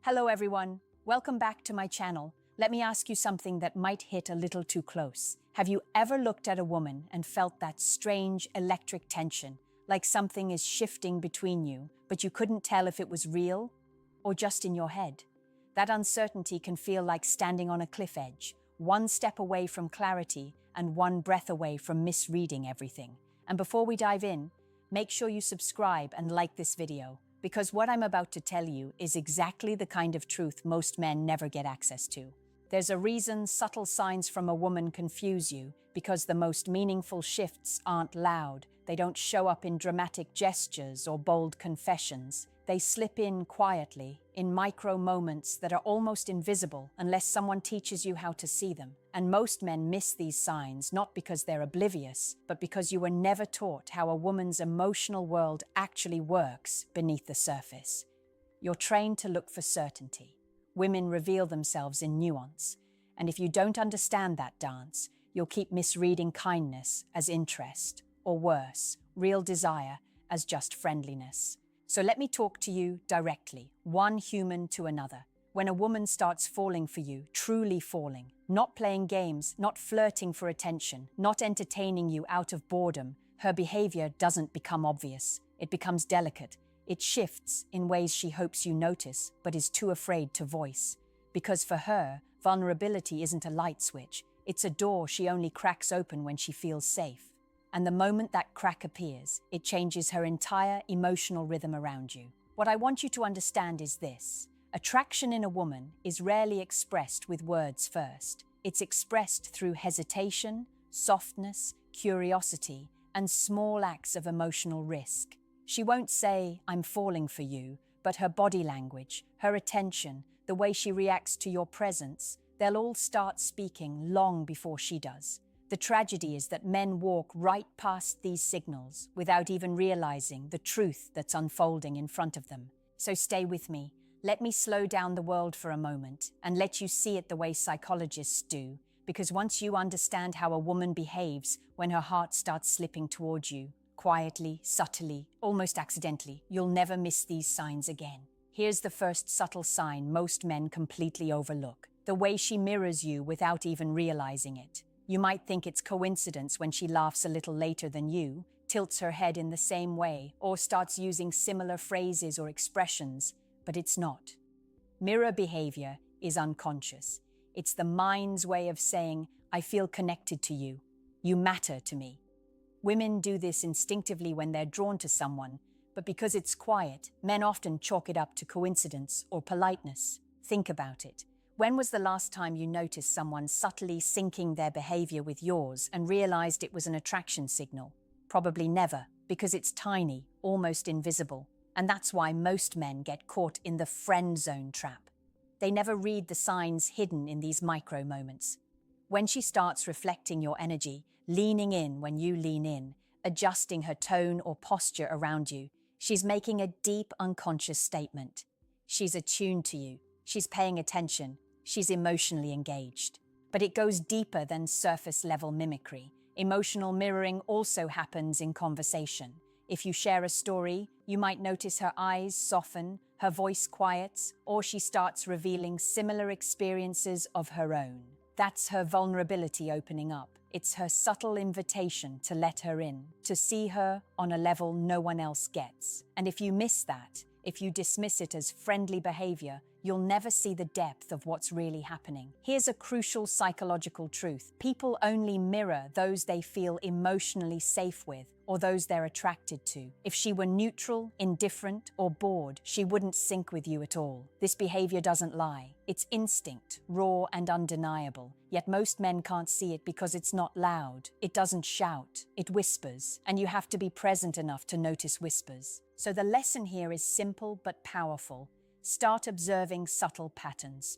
Hello everyone, welcome back to my channel. Let me ask you something that might hit a little too close. Have you ever looked at a woman and felt that strange electric tension, like something is shifting between you, but you couldn't tell if it was real or just in your head? That uncertainty can feel like standing on a cliff edge, one step away from clarity and one breath away from misreading everything. And before we dive in, make sure you subscribe and like this video, because what I'm about to tell you is exactly the kind of truth most men never get access to. There's a reason subtle signs from a woman confuse you, because the most meaningful shifts aren't loud. They don't show up in dramatic gestures or bold confessions. They slip in quietly, in micro moments that are almost invisible unless someone teaches you how to see them. And most men miss these signs not because they're oblivious, but because you were never taught how a woman's emotional world actually works beneath the surface. You're trained to look for certainty. Women reveal themselves in nuance. And if you don't understand that dance, you'll keep misreading kindness as interest, or worse, real desire as just friendliness. So let me talk to you directly, one human to another. When a woman starts falling for you, truly falling, not playing games, not flirting for attention, not entertaining you out of boredom, her behavior doesn't become obvious. It becomes delicate. It shifts in ways she hopes you notice, but is too afraid to voice. Because for her, vulnerability isn't a light switch. It's a door she only cracks open when she feels safe. And the moment that crack appears, it changes her entire emotional rhythm around you. What I want you to understand is this. Attraction in a woman is rarely expressed with words first. It's expressed through hesitation, softness, curiosity, and small acts of emotional risk. She won't say, "I'm falling for you," but her body language, her attention, the way she reacts to your presence, they'll all start speaking long before she does. The tragedy is that men walk right past these signals without even realizing the truth that's unfolding in front of them. So stay with me. Let me slow down the world for a moment and let you see it the way psychologists do, because once you understand how a woman behaves when her heart starts slipping towards you, quietly, subtly, almost accidentally, you'll never miss these signs again. Here's the first subtle sign most men completely overlook: the way she mirrors you without even realizing it. You might think it's coincidence when she laughs a little later than you, tilts her head in the same way, or starts using similar phrases or expressions, but it's not. Mirror behavior is unconscious. It's the mind's way of saying, "I feel connected to you. You matter to me." Women do this instinctively when they're drawn to someone, but because it's quiet, men often chalk it up to coincidence or politeness. Think about it. When was the last time you noticed someone subtly syncing their behavior with yours and realized it was an attraction signal? Probably never, because it's tiny, almost invisible. And that's why most men get caught in the friend zone trap. They never read the signs hidden in these micro moments. When she starts reflecting your energy, leaning in when you lean in, adjusting her tone or posture around you, she's making a deep unconscious statement. She's attuned to you. She's paying attention. She's emotionally engaged. But it goes deeper than surface-level mimicry. Emotional mirroring also happens in conversation. If you share a story, you might notice her eyes soften, her voice quiets, or she starts revealing similar experiences of her own. That's her vulnerability opening up. It's her subtle invitation to let her in, to see her on a level no one else gets. And if you miss that, if you dismiss it as friendly behavior, you'll never see the depth of what's really happening. Here's a crucial psychological truth. People only mirror those they feel emotionally safe with, or those they're attracted to. If she were neutral, indifferent, or bored, she wouldn't sync with you at all. This behavior doesn't lie. It's instinct, raw and undeniable. Yet most men can't see it because it's not loud. It doesn't shout. It whispers. And you have to be present enough to notice whispers. So the lesson here is simple but powerful. Start observing subtle patterns.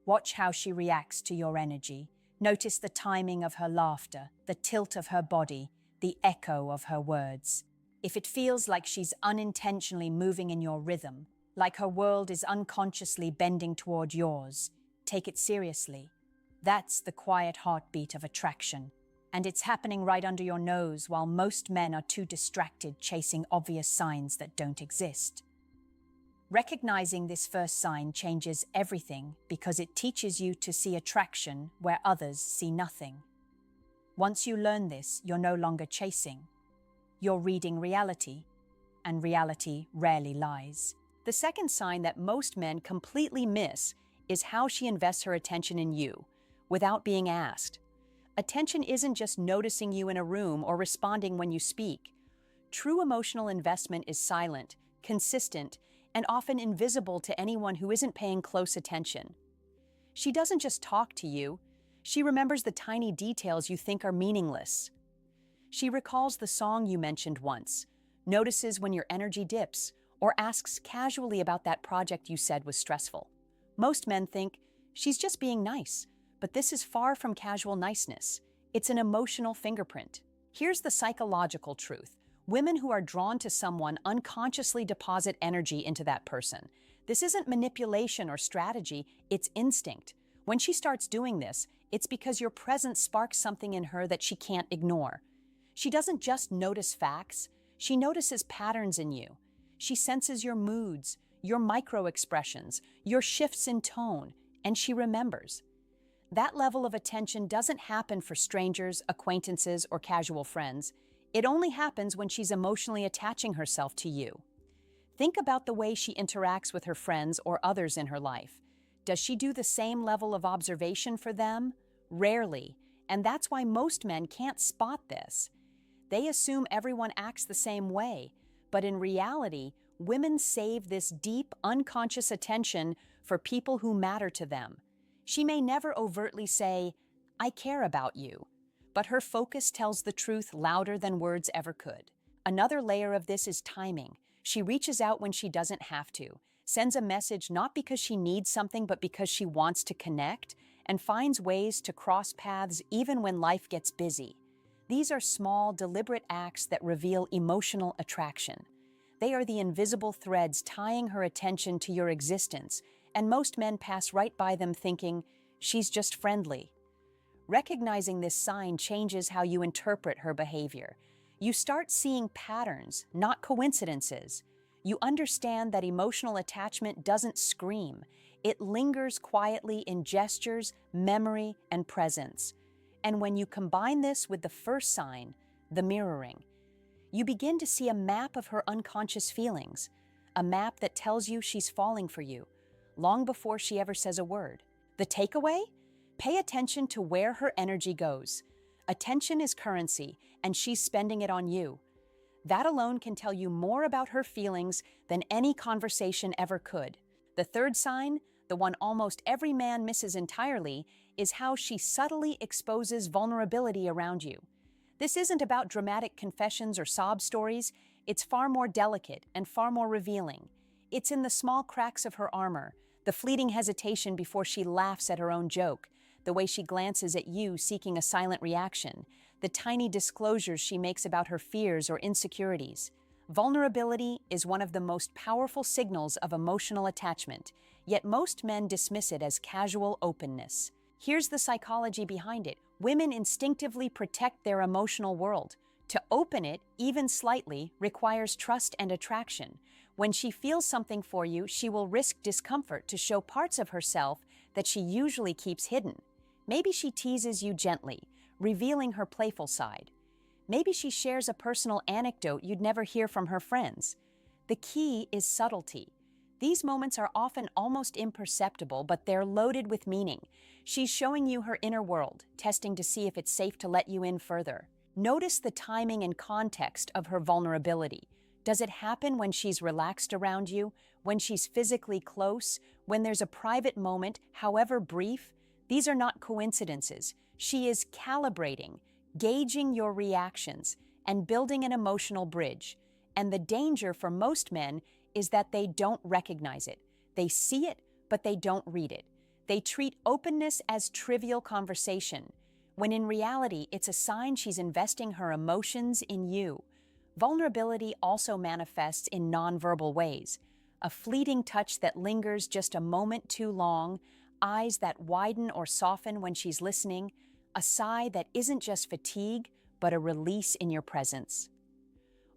Watch how she reacts to your energy. Notice the timing of her laughter, the tilt of her body, the echo of her words. If it feels like she's unintentionally moving in your rhythm, like her world is unconsciously bending toward yours, take it seriously. That's the quiet heartbeat of attraction. And it's happening right under your nose while most men are too distracted chasing obvious signs that don't exist. Recognizing this first sign changes everything because it teaches you to see attraction where others see nothing. Once you learn this, you're no longer chasing. You're reading reality, and reality rarely lies. The second sign that most men completely miss is how she invests her attention in you, without being asked. Attention isn't just noticing you in a room or responding when you speak. True emotional investment is silent, consistent, and often invisible to anyone who isn't paying close attention. She doesn't just talk to you, she remembers the tiny details you think are meaningless. She recalls the song you mentioned once, notices when your energy dips, or asks casually about that project you said was stressful. Most men think, she's just being nice, but this is far from casual niceness. It's an emotional fingerprint. Here's the psychological truth. Women who are drawn to someone unconsciously deposit energy into that person. This isn't manipulation or strategy, it's instinct. When she starts doing this, it's because your presence sparks something in her that she can't ignore. She doesn't just notice facts, she notices patterns in you. She senses your moods, your micro-expressions, your shifts in tone, and she remembers. That level of attention doesn't happen for strangers, acquaintances, or casual friends. It only happens when she's emotionally attaching herself to you. Think about the way she interacts with her friends or others in her life. Does she do the same level of observation for them? Rarely, and that's why most men can't spot this. They assume everyone acts the same way, but in reality, women save this deep, unconscious attention for people who matter to them. She may never overtly say, "I care about you," but her focus tells the truth louder than words ever could. Another layer of this is timing. She reaches out when she doesn't have to, sends a message not because she needs something but because she wants to connect, and finds ways to cross paths even when life gets busy. These are small, deliberate acts that reveal emotional attraction. They are the invisible threads tying her attention to your existence, and most men pass right by them thinking, "She's just friendly." Recognizing this sign changes how you interpret her behavior. You start seeing patterns, not coincidences. You understand that emotional attachment doesn't scream. It lingers quietly in gestures, memory, and presence. And when you combine this with the first sign, the mirroring, you begin to see a map of her unconscious feelings, a map that tells you she's falling for you, long before she ever says a word. The takeaway? Pay attention to where her energy goes. Attention is currency, and she's spending it on you. That alone can tell you more about her feelings than any conversation ever could. The third sign, the one almost every man misses entirely, is how she subtly exposes vulnerability around you. This isn't about dramatic confessions or sob stories. It's far more delicate and far more revealing. It's in the small cracks of her armor, the fleeting hesitation before she laughs at her own joke, the way she glances at you seeking a silent reaction, the tiny disclosures she makes about her fears or insecurities. Vulnerability is one of the most powerful signals of emotional attachment, yet most men dismiss it as casual openness. Here's the psychology behind it. Women instinctively protect their emotional world. To open it, even slightly, requires trust and attraction. When she feels something for you, she will risk discomfort to show parts of herself that she usually keeps hidden. Maybe she teases you gently, revealing her playful side. Maybe she shares a personal anecdote you'd never hear from her friends. The key is subtlety. These moments are often almost imperceptible, but they're loaded with meaning. She's showing you her inner world, testing to see if it's safe to let you in further. Notice the timing and context of her vulnerability. Does it happen when she's relaxed around you, when she's physically close, when there's a private moment, however brief? These are not coincidences. She is calibrating, gauging your reactions, and building an emotional bridge. And the danger for most men is that they don't recognize it. They see it, but they don't read it. They treat openness as trivial conversation, when in reality, it's a sign she's investing her emotions in you. Vulnerability also manifests in nonverbal ways. A fleeting touch that lingers just a moment too long, eyes that widen or soften when she's listening, a sigh that isn't just fatigue, but a release in your presence.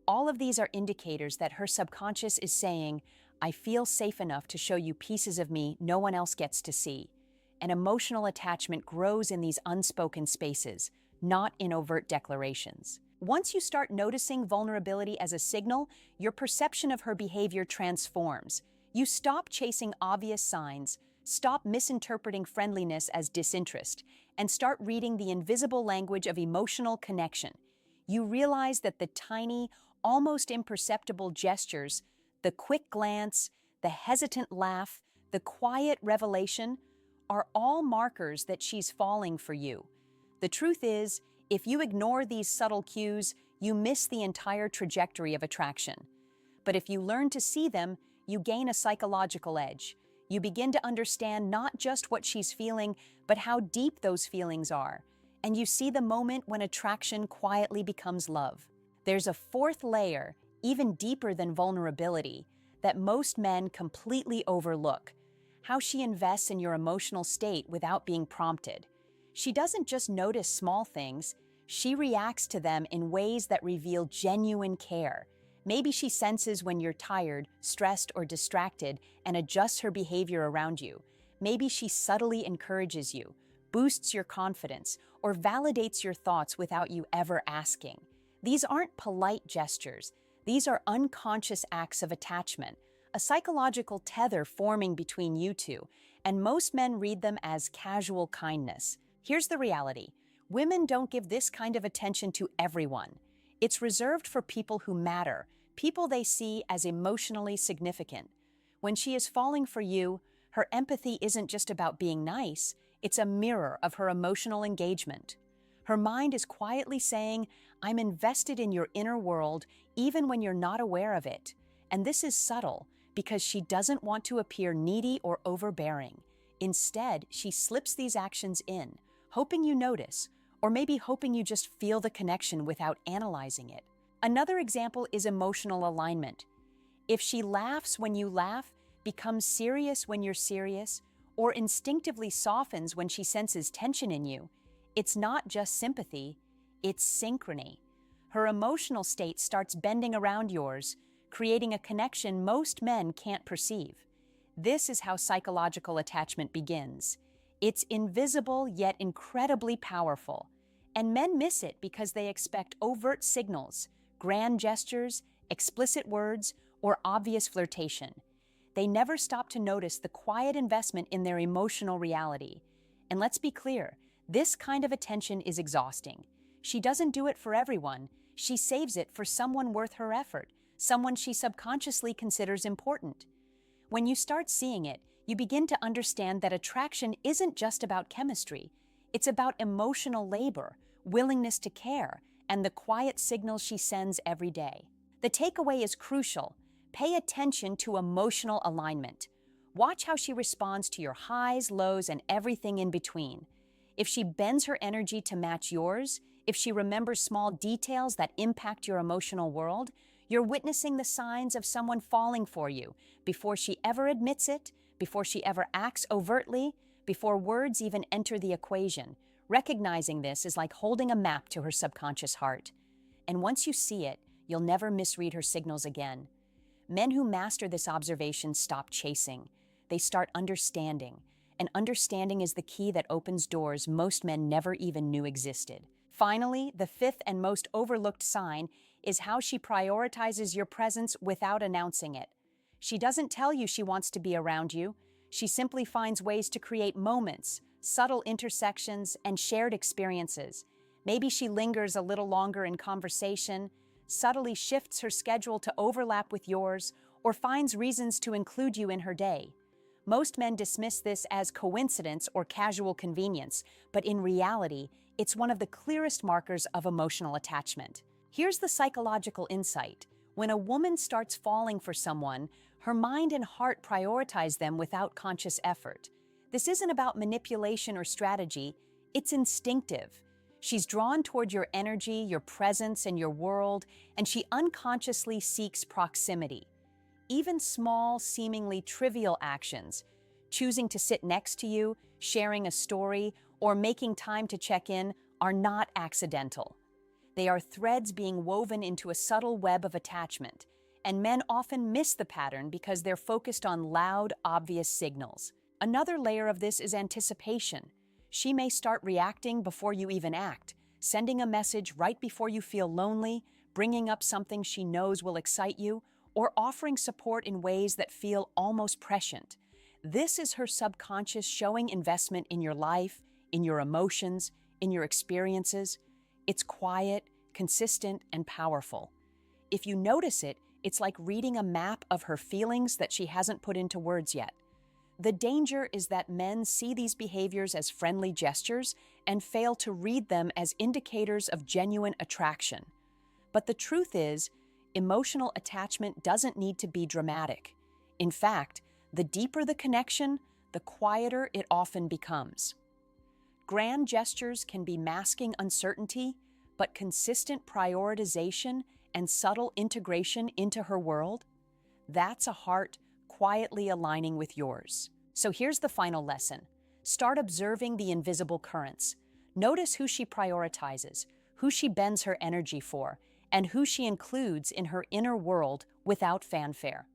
All of these are indicators that her subconscious is saying, I feel safe enough to show you pieces of me no one else gets to see. And emotional attachment grows in these unspoken spaces, not in overt declarations. Once you start noticing vulnerability as a signal, your perception of her behavior transforms. You stop chasing obvious signs, stop misinterpreting friendliness as disinterest, and start reading the invisible language of emotional connection. You realize that the tiny, almost imperceptible gestures, the quick glance, the hesitant laugh, the quiet revelation, are all markers that she's falling for you. The truth is, if you ignore these subtle cues, you miss the entire trajectory of attraction. But if you learn to see them, you gain a psychological edge. You begin to understand not just what she's feeling, but how deep those feelings are. And you see the moment when attraction quietly becomes love. There's a fourth layer, even deeper than vulnerability, that most men completely overlook: how she invests in your emotional state without being prompted. She doesn't just notice small things, she reacts to them in ways that reveal genuine care. Maybe she senses when you're tired, stressed, or distracted and adjusts her behavior around you. Maybe she subtly encourages you, boosts your confidence, or validates your thoughts without you ever asking. These aren't polite gestures. These are unconscious acts of attachment, a psychological tether forming between you two, and most men read them as casual kindness. Here's the reality: women don't give this kind of attention to everyone. It's reserved for people who matter, people they see as emotionally significant. When she is falling for you, her empathy isn't just about being nice, it's a mirror of her emotional engagement. Her mind is quietly saying, "I'm invested in your inner world, even when you're not aware of it." And this is subtle, because she doesn't want to appear needy or overbearing. Instead, she slips these actions in, hoping you notice, or maybe hoping you just feel the connection without analyzing it. Another example is emotional alignment. If she laughs when you laugh, becomes serious when you're serious, or instinctively softens when she senses tension in you, it's not just sympathy, it's synchrony. Her emotional state starts bending around yours, creating a connection most men can't perceive. This is how psychological attachment begins. It's invisible yet incredibly powerful, and men miss it because they expect overt signals, grand gestures, explicit words, or obvious flirtation. They never stop to notice the quiet investment in their emotional reality. And let's be clear, this kind of attention is exhausting. She doesn't do it for everyone. She saves it for someone worth her effort, someone she subconsciously considers important. When you start seeing it, you begin to understand that attraction isn't just about chemistry. It's about emotional labor, willingness to care, and the quiet signals she sends every day. The takeaway is crucial. Pay attention to emotional alignment. Watch how she responds to your highs, lows, and everything in between. If she bends her energy to match yours, if she remembers small details that impact your emotional world, you're witnessing the signs of someone falling for you before she ever admits it, before she ever acts overtly, before words even enter the equation. Recognizing this is like holding a map to her subconscious heart. And once you see it, you'll never misread her signals again. Men who master this observation stop chasing. They start understanding. And understanding is the key that opens doors most men never even knew existed. Finally, the fifth and most overlooked sign is how she prioritizes your presence without announcing it. She doesn't tell you she wants to be around you. She simply finds ways to create moments, subtle intersections, and shared experiences. Maybe she lingers a little longer in conversation, subtly shifts her schedule to overlap with yours, or finds reasons to include you in her day. Most men dismiss this as coincidence or casual convenience, but in reality, it's one of the clearest markers of emotional attachment. Here's the psychological insight. When a woman starts falling for someone, her mind and heart prioritize them without conscious effort. This isn't about manipulation or strategy, it's instinctive. She's drawn toward your energy, your presence, and your world, and she unconsciously seeks proximity. Even small, seemingly trivial actions, choosing to sit next to you, sharing a story, or making time to check in, are not accidental. They are threads being woven into a subtle web of attachment, and men often miss the pattern because they're focused on loud, obvious signals. Another layer of this is anticipation. She may start reacting before you even act, sending a message right before you feel lonely, bringing up something she knows will excite you, or offering support in ways that feel almost prescient. This is her subconscious showing investment in your life, in your emotions, in your experiences. It's quiet, consistent, and powerful. If you notice it, it's like reading a map of her feelings that she hasn't put into words yet. The danger is that men see these behaviors as friendly gestures and fail to read them as indicators of genuine attraction. But the truth is, emotional attachment doesn't need to be dramatic. In fact, the deeper the connection, the quieter it often becomes. Grand gestures can be masking uncertainty, but consistent prioritization and subtle integration into her world, that's a heart quietly aligning with yours. So here's the final lesson. Start observing the invisible currents. Notice who she prioritizes, who she bends her energy for, and who she includes in her inner world without fanfare.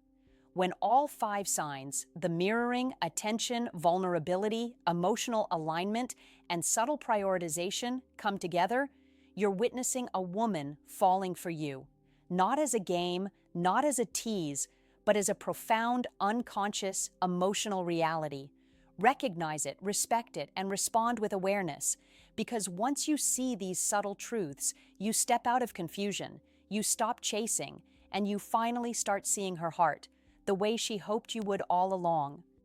When all 5 signs, the mirroring, attention, vulnerability, emotional alignment, and subtle prioritization come together, you're witnessing a woman falling for you. Not as a game, not as a tease, but as a profound, unconscious, emotional reality. Recognize it, respect it, and respond with awareness. Because once you see these subtle truths, you step out of confusion, you stop chasing, and you finally start seeing her heart, the way she hoped you would all along.